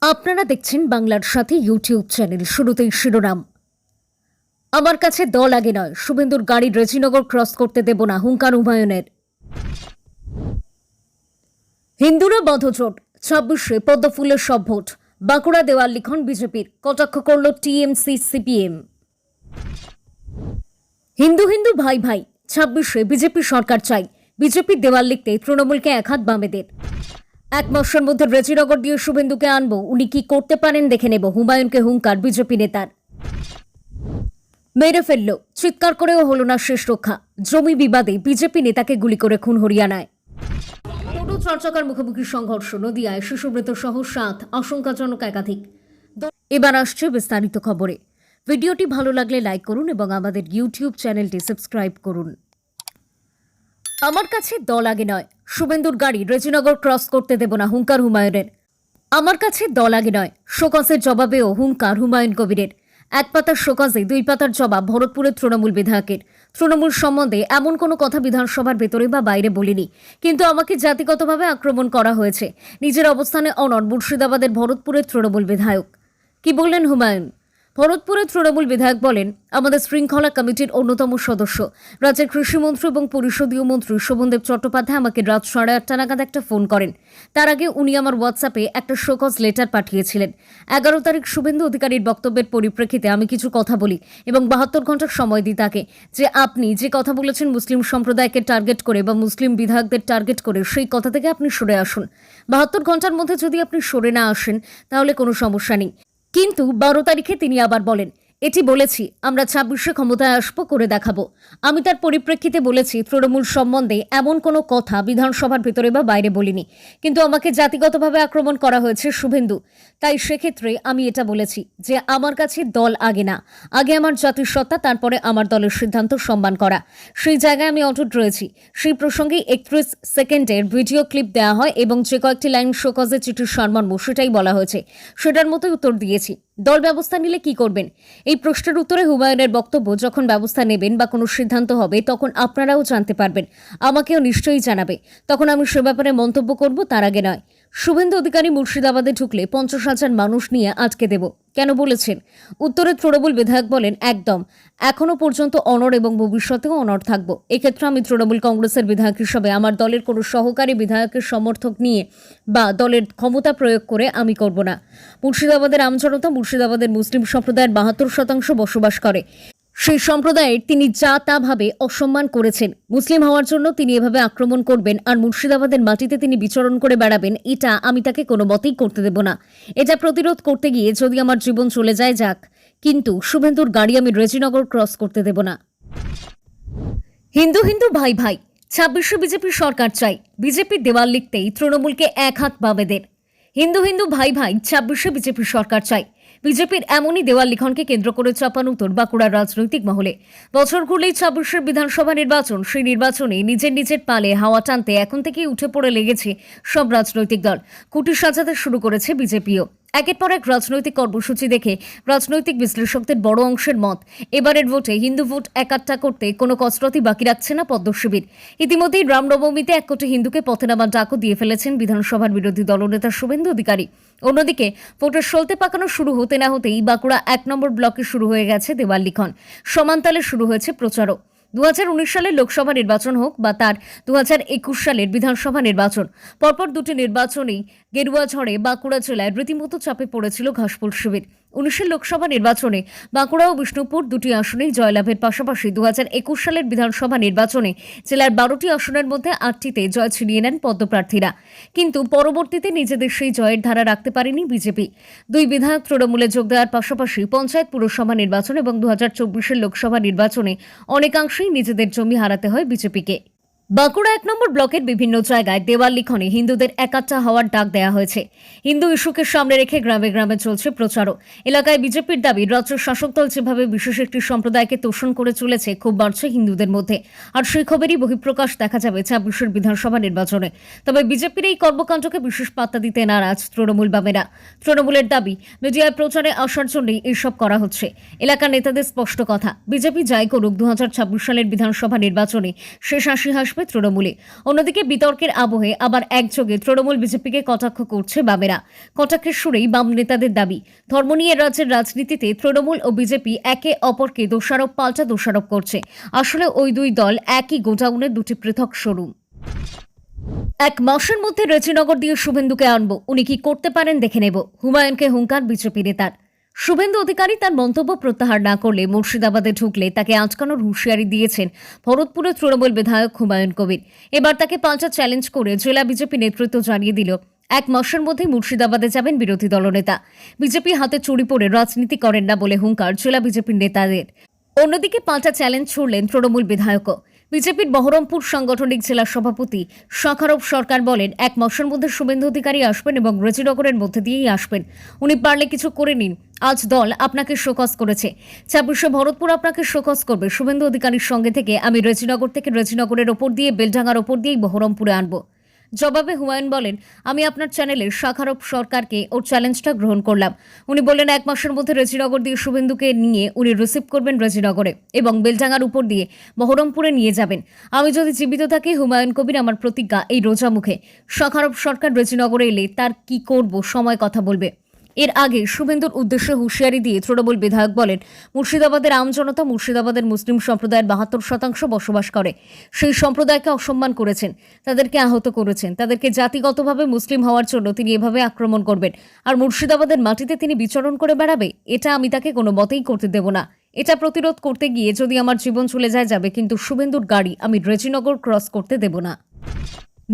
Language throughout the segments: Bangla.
আপনারা দেখছেন বাংলার সাথে ইউটিউব চ্যানেল। শুরুতেই শিরোনাম। আমার কাছে দল আগে নয়, শুভেন্দুর গাড়ি রেজিনগর ক্রস করতে দেব না, হুঙ্কার হুমায়ুনের। হিন্দুরা বধজোট 26-এ পদ্মফুলের সব ভোট, বাঁকুড়া দেওয়াল লিখন বিজেপির, কটাক্ষ করল টিএমসি সিপিএম। হিন্দু হিন্দু ভাই ভাই, 26-এ বিজেপি সরকার চাই, বিজেপির দেওয়াল লিখতে তৃণমূলকে এক হাত বামেদের। এক মাসের মধ্যে রেজিনগর দিয়ে শুভেন্দুকে আনবো, উনি কি করতে পারেন দেখে নেব, হুমায়ুনকে হুঙ্কার বিজেপি নেতার। মেরে ফেলল, চিৎকার করেও হলো না শেষ রক্ষা, জমি বিবাদে বিজেপি নেতাকে গুলি করে খুন হরিয়ানায়। টোটো চর্চাকার মুখোমুখি সংঘর্ষ, নদিয়ায় শিশু মৃত সহ 7, আশঙ্কাজনক একাধিক। এবার আসছে বিস্তারিত খবরে। ভিডিওটি ভালো লাগলে লাইক করুন এবং আমাদের ইউটিউব চ্যানেলটি সাবস্ক্রাইব করুন। আমার কাছে দল আগে নয়, শুভেন্দুর গাড়ি রেজিনগর ক্রস করতে দেব না, হুঙ্কার হুমায়ুনের। আমার কাছে দল আগে নয়, শোকজের জবাবেও হুঙ্কার হুমায়ুন কবিরের। এক পাতার শোকজে 2 পাতার জবাব ভরতপুরের তৃণমূল বিধায়কের। তৃণমূল সম্বন্ধে এমন কোনো কথা বিধানসভার ভেতরে বা বাইরে বলিনি, কিন্তু আমাকে জাতিগতভাবে আক্রমণ করা হয়েছে। নিজের অবস্থানে অনড় মুর্শিদাবাদের ভরতপুরের তৃণমূল বিধায়ক। কি বললেন হুমায়ুন? ভরতপুরের তৃণমূল বিধায়ক বলেন, আমাদের শৃঙ্খলা কমিটির অন্যতম সদস্য রাজ্যের কৃষিমন্ত্রী এবং পরিষদীয় মন্ত্রী শোভনদেব চট্টোপাধ্যায় আমাকে রাত 8:30 নাগাদ একটা ফোন করেন। তার আগে উনি আমার হোয়াটসঅ্যাপে একটা শোকজ লেটার পাঠিয়েছিলেন। 11 তারিখ শুভেন্দু অধিকারীর বক্তব্যের পরিপ্রেক্ষিতে আমি কিছু কথা বলি এবং 72 ঘন্টার সময় দিই তাকে, যে আপনি যে কথা বলেছেন মুসলিম সম্প্রদায়কে টার্গেট করে বা মুসলিম বিধায়কদের টার্গেট করে, সেই কথা থেকে আপনি সরে আসুন। 72 ঘন্টার মধ্যে যদি আপনি সরে না আসেন তাহলে কোনো সমস্যা নেই। কিন্তু 12 তারিখে তিনি আবার বলেন, এটি বলেছি আমরা 26-এ ক্ষমতায় আসবো, করে দেখাবো। আমি তার পরিপ্রেক্ষিতে বলেছি তৃণমূল সম্বন্ধে এমন কোনো কথা বিধানসভার ভেতরে বা বাইরে বলিনি, কিন্তু আমাকে জাতিগতভাবে আক্রমণ করা হয়েছে শুভেন্দু। তাই সেক্ষেত্রে আমি এটা বলেছি যে আমার কাছে দল আগে না, আগে আমার জাতির সত্তা, তারপরে আমার দলের সিদ্ধান্ত সম্মান করা। সেই জায়গায় আমি অটুট রয়েছি। সেই প্রসঙ্গে 31 সেকেন্ডের ভিডিও ক্লিপ দেওয়া হয় এবং যে কয়েকটি লাইন শোকজে চিঠির সম্মান সেটাই বলা হয়েছে, সেটার মতোই উত্তর দিয়েছি। দল ব্যবস্থা নিলে কি করবেন? এই প্রশ্নের উত্তরে হুমায়ুনের বক্তব্য, যখন ব্যবস্থা নেবেন বা কোনো সিদ্ধান্ত হবে তখন আপনারাও জানতে পারবেন, আমাকেও নিশ্চয়ই জানাবে, তখন আমি সে ব্যাপারে মন্তব্য করব, তার আগে নয়। শুভেন্দু অধিকারী মুর্শিদাবাদে ঢুকলে 50,000 মানুষ নিয়ে আটকে দেব, কেন বলেছেন? উত্তরে তৃণমূল বিধায়ক বলেন, একদম, এখনো পর্যন্ত অনড় এবং ভবিষ্যতেও অনড় থাকব। এক্ষেত্রে আমি তৃণমূল কংগ্রেসের বিধায়ক হিসেবে আমার দলের কোনো সহকারী বিধায়কের সমর্থক নিয়ে বা দলের ক্ষমতা প্রয়োগ করে আমি করব না। মুর্শিদাবাদের আমজনতা, মুর্শিদাবাদের মুসলিম সম্প্রদায়ের 72% বসবাস করে। সেই সম্প্রদায়ের তিনি যা তা ভাবে অসম্মান করেছেন। মুসলিম হওয়ার জন্য তিনি এভাবে আক্রমণ করবেন আর মুর্শিদাবাদের মাটিতে তিনি বিচরণ করে বেড়াবেন, এটা আমি তাকে কোনো মতেই করতে দেব না। এটা প্রতিরোধ করতে গিয়ে যদি আমার জীবন চলে যায় যাক, কিন্তু শুভেন্দুর গাড়ি আমি রেজিনগর ক্রস করতে দেব না। হিন্দু হিন্দু ভাই ভাই, 26-এ বিজেপি সরকার চাই, বিজেপির দেওয়াল লিখতেই তৃণমূলকে এক হাত বামেদের। হিন্দু হিন্দু ভাই ভাই, 26-এ বিজেপি সরকার চাই, বিজেপির এমনই দেওয়াল লিখনকে কেন্দ্র করে চাপানুতর বাঁকুড়ার রাজনৈতিক মহলে। বছর ঘুরলেই 26-এর বিধানসভা নির্বাচন, সেই নির্বাচনে নিজের পালে হাওয়া টানতে এখন থেকেই উঠে পড়ে লেগেছে সব রাজনৈতিক দল। কুটি সাজাতে শুরু করেছে বিজেপিও। একের পর এক রাজনৈতিক কর্মসূচি দেখে রাজনৈতিক বিশ্লেষকদের বড় অংশের মত, এবারের ভোটে হিন্দু ভোট একাট্টা করতে কোনো কসরতই বাকি রাখছে না পদ্ম শিবির। ইতিমধ্যেই রামনবমীতে 1 কোটি হিন্দুকে পথে নামার ডাকও দিয়ে ফেলেছেন বিধানসভার বিরোধী দলনেতা শুভেন্দু অধিকারী। অন্যদিকে ভোটের সলতে পাকানো শুরু হতে না হতেই বাঁকুড়া 1 নম্বর ব্লকে শুরু হয়ে গেছে দেওয়াল লিখন, সমান্তালে শুরু হয়েছে প্রচারও। 2019 সালের লোকসভা নির্বাচন হোক বা তার 2021 সালের বিধানসভা নির্বাচন, পরপর দুটি নির্বাচনেই গেরুয়া ঝড়ে বাঁকুড়া জেলায় রীতিমতো চাপে পড়েছিল ঘাসফুল শিবির। 19 লোকসভা নির্বাচনে বাঁকুড়া ও বিষ্ণুপুর দুটি আসনেই জয়লাভের পাশাপাশি 2021 সালের বিধানসভা নির্বাচনে জেলার 12টি আসনের মধ্যে 8টিতে জয় ছিনিয়ে নেন পদ্মপ্রার্থীরা। কিন্তু পরবর্তীতে নিজেদের সেই জয়ের ধারা রাখতে পারেনি বিজেপি। 2 বিধায়ক তৃণমূলে যোগ দেওয়ার পাশাপাশি পঞ্চায়েত পুরসভা নির্বাচন এবং 2024 লোকসভা নির্বাচনে অনেকাংশেই নিজেদের জমি হারাতে হয় বিজেপিকে। বাঁকুড়া 1 নম্বর ব্লকের বিভিন্ন জায়গায় দেওয়াল লিখনে হিন্দুদের একাট্টা হওয়ার ডাক দেওয়া হয়েছে। হিন্দু ইস্যুকে সামনে রেখে গ্রামে গ্রামে চলছে প্রচারও। এলাকায় বিজেপির দাবি, রাজ্য শাসক দল যেভাবে বিশেষ একটি সম্প্রদায়কে তোষণ করে চলেছে, ক্ষোভ বাড়ছে হিন্দুদের মধ্যে, আর সেই ক্ষোভেরই বহিঃপ্রকাশ দেখা যাবে 26-এর বিধানসভা নির্বাচনে। তবে বিজেপির এই কর্মকাণ্ডকে বিশেষ পাত্তা দিতে নারাজ তৃণমূল বামেরা। তৃণমূলের দাবি, মিডিয়ায় প্রচারে আসার জন্যই এসব করা হচ্ছে। এলাকার নেতাদের স্পষ্ট কথা, বিজেপি যাই করুক 2026 সালের বিধানসভা নির্বাচনে শেষ হাসি হাসবে আসবে তৃণমূলে। অন্যদিকে বিতর্কের আবহে আবার একযোগে তৃণমূল বিজেপিকে কটাক্ষ করছে বামেরা। কটাক্ষের সুরেই বাম নেতাদের দাবি, ধর্ম নিয়ে রাজ্যের রাজনীতিতে তৃণমূল ও বিজেপি একে অপরকে দোষারোপ পাল্টা দোষারোপ করছে। আসলে ওই দুই দল একই গোডাউনের দুটি পৃথক শোরুম। এক মাসের মধ্যে রেজিনগর দিয়ে শুভেন্দুকে আনবো, উনি কি করতে পারেন দেখে নেব, হুমায়ুনকে হুঙ্কার বিজেপি নেতার। শুভেন্দু অধিকারী তার মন্তব্য প্রত্যাহার না করলে মুর্শিদাবাদে ঢুকলে তাকে আটকানোর হুঁশিয়ারি দিয়েছেন ভরতপুরের তৃণমূল বিধায়ক হুমায়ুন কবির। এবার তাকে পাল্টা চ্যালেঞ্জ করে জেলা বিজেপি নেতৃত্ব জানিয়ে দিল এক মাসের মধ্যে মুর্শিদাবাদে যাবেন বিরোধী দলনেতা। বিজেপি হাতে চুরি পড়ে রাজনীতি করেন না বলে হুঙ্কার জেলা বিজেপির নেতাদের। অন্যদিকে পাল্টা চ্যালেঞ্জ ছুড়লেন তৃণমূল বিধায়কও। বিজেপির বহরমপুর সাংগঠনিক জেলা সভাপতি শাখারব সরকার বলেন, এক মাসের মধ্যে শুভেন্দু অধিকারী আসবেন এবং রেজিনগরের মধ্যে দিয়েই আসবেন। উনি পারলে কিছু করে নিন। আজ দল আপনাকে শোকজ করেছে, 26শে ভরতপুর আপনাকে শোকজ করবে। শুভেন্দু অধিকারীর সঙ্গে থেকে আমি রেজিনগর থেকে রেজিনগরের ওপর দিয়ে বেলডাঙ্গার ওপর দিয়েই বহরমপুরে আনবো। জবাবে হুমায়ুন বলেন, আমি আপনার চ্যানেলের শাখারব সরকারকে ওর চ্যালেঞ্জটা গ্রহণ করলাম। উনি বললেন, এক মাসের মধ্যে রেজিনগর দিয়ে শুভেন্দুকে নিয়ে উনি রিসিভ করবেন রেজিনগরে এবং বেলডাঙ্গার উপর দিয়ে বহরমপুরে নিয়ে যাবেন। আমি যদি জীবিত থাকি, হুমায়ুন কবির আমার প্রতিজ্ঞা, এই রোজা মুখে শাখারব সরকার রেজিনগরে এলে তার কি করব সময় কথা বলবে। এর আগে শুভেন্দুর উদ্দেশ্যে হুঁশিয়ারি দিয়ে তৃণমূল বিধায়ক বলেন, মুর্শিদাবাদের আমজনতা মুর্শিদাবাদের মুসলিম সম্প্রদায়ের 72% বসবাস করে। সেই সম্প্রদায়কে অসম্মান করেছেন, তাদেরকে আহত করেছেন, তাদেরকে জাতিগতভাবে মুসলিম হওয়ার জন্য তিনি এভাবে আক্রমণ করবেন আর মুর্শিদাবাদের মাটিতে তিনি বিচরণ করে বেড়াবে, এটা আমি তাকে কোনো মতেই করতে দেব না। এটা প্রতিরোধ করতে গিয়ে যদি আমার জীবন চলে যায় যাবে, কিন্তু শুভেন্দুর গাড়ি আমি রেজিনগর ক্রস করতে দেব না।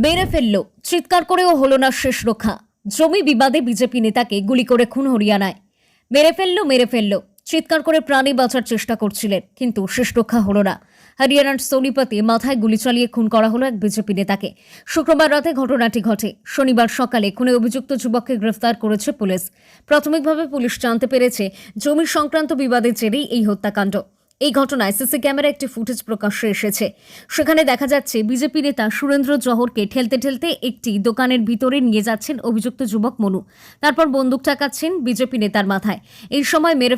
মেরে ফেললো, চিৎকার করেও হলো না শেষ রক্ষা। জমি বিবাদে বিজেপি নেতাকে গুলি করে খুন হরিয়ানায়। মেরে ফেললো, চিৎকার করে প্রাণে বাঁচার চেষ্টা করছিলেন, কিন্তু শেষ রক্ষা হলো না। হরিয়ানার সোনিপতে মাথায় গুলি চালিয়ে খুন করা হলো এক বিজেপি নেতাকে। শুক্রবার রাতে ঘটনাটি ঘটে। শনিবার সকালে খুনে অভিযুক্ত যুবককে গ্রেফতার করেছে পুলিশ। প্রাথমিকভাবে পুলিশ জানতে পেরেছে জমি সংক্রান্ত বিবাদের জেরেই এই হত্যাকাণ্ড। এই ঘটনায় সিসি ক্যামেরা একটি ফুটেজ প্রকাশ্যে এসেছে। সেখানে দেখা যাচ্ছে বিজেপি নেতা সুরেন্দ্র জহরকে ঠেলতে ঠেলতে একটি দোকানের ভিতরে নিয়ে যাচ্ছেন অভিযুক্ত যুবক মনু। তারপর বন্দুক ঠাকাচ্ছেন বিজেপি নেতার মাথায়। এই সময় মেরে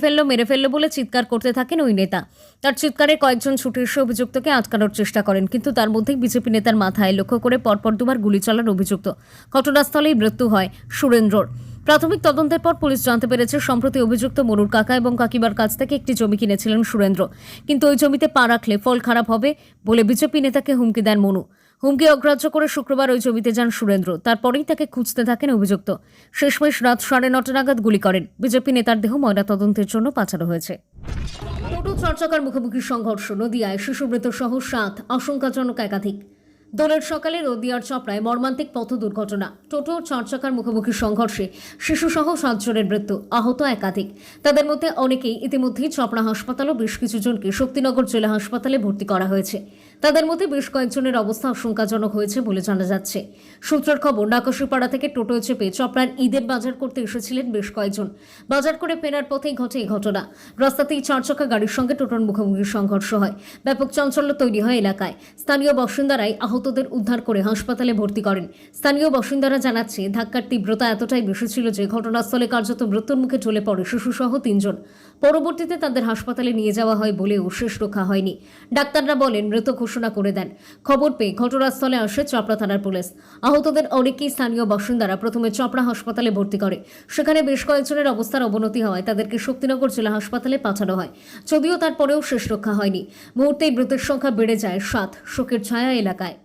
ফেললো বলে চিৎকার করতে থাকেন ওই নেতা। তার চিৎকারে কয়েকজন ছুটে এসে অভিযুক্তকে আটকানোর চেষ্টা করেন, কিন্তু তার মধ্যেই বিজেপি নেতার মাথায় লক্ষ্য করে পরপর দুবার গুলি চালান অভিযুক্ত। ঘটনাস্থলেই মৃত্যু হয় সুরেন্দ্রর। প্রাথমিক তদন্তের পর পুলিশ জানতে পেরেছে সম্প্রতি অভিযুক্ত মনুর কাকা এবং কাকিমার কাছ থেকে একটি জমি কিনেছিলেন সুরেন্দ্র, কিন্তু ওই জমিতে পা রাখলে ফল খারাপ হবে বলে বিজেপি নেতাকে হুমকি দেন মনু। হুমকি অগ্রাহ্য করে শুক্রবার ওই জমিতে যান সুরেন্দ্র। তারপরেই তাকে খুঁজতে থাকেন অভিযুক্ত। শেষমেশ রাত 9:30 নাগাদ গুলি করেন। বিজেপি নেতার দেহ ময়নাতদন্তের জন্য পাঠানো হয়েছে। টোটো চর্চাকার মুখোমুখি সংঘর্ষ, নদিয়ায় শিশু মৃত সহ 7, আশঙ্কাজনক একাধিক। দোলের সকালে নদিয়ার চপড়ায় মর্মান্তিক পথ দুর্ঘটনা। টোটো চরচাকার মুখোমুখি সংঘর্ষে শিশুসহ 7 জনের মৃত্যু, আহত একাধিক। তাদের মধ্যে অনেকেই ইতিমধ্যেই চপড়া হাসপাতাল ও বেশ কিছু জনকে শক্তিনগর জেলা হাসপাতালে ভর্তি করা হয়েছে। তাদের মধ্যে বেশ কয়েকজনের অবস্থা আশঙ্কাজনক হয়েছে বলে জানা যাচ্ছে। সূত্রের খবর, নাকাশিপাড়া থেকে টোটোয় চেপে চপড়ার ঈদের বাজার করতে এসেছিলেন বেশ কয়েকজন। বাজার করে ফেরার পথেই ঘটে এই ঘটনা। রাস্তাতেই 4 চাকা গাড়ির সঙ্গে টোটোর মুখোমুখি সংঘর্ষ হয়। ব্যাপক চাঞ্চল্য তৈরি হয় এলাকায়। স্থানীয় বাসিন্দারাই আহতদের উদ্ধার করে হাসপাতালে ভর্তি করেন। স্থানীয় বাসিন্দারা জানাচ্ছে, ধাক্কার তীব্রতা এতটাই বেশি ছিল যে ঘটনাস্থলে কার্যত মৃত্যুর মুখে ঢলে পড়ে শিশুসহ 3 জন। পরবর্তীতে তাদের হাসপাতালে নিয়ে যাওয়া হয় বলেও শেষ রক্ষা হয়নি। ডাক্তাররা বলেন মৃত ঘোষণা করে দেন। খবর পেয়ে ঘটনাস্থলে আসে চপড়া থানার পুলিশ। আহতদের অনেকেই স্থানীয় বাসিন্দারা প্রথমে চপড়া হাসপাতালে ভর্তি করে। সেখানে বেশ কয়েকজনের অবস্থার অবনতি হওয়ায় তাদেরকে শক্তিনগর জেলা হাসপাতালে পাঠানো হয়। যদিও তারপরেও শেষ রক্ষা হয়নি। মুহূর্তেই মৃতের সংখ্যা বেড়ে যায় 7। শোকের ছায়া এলাকায়।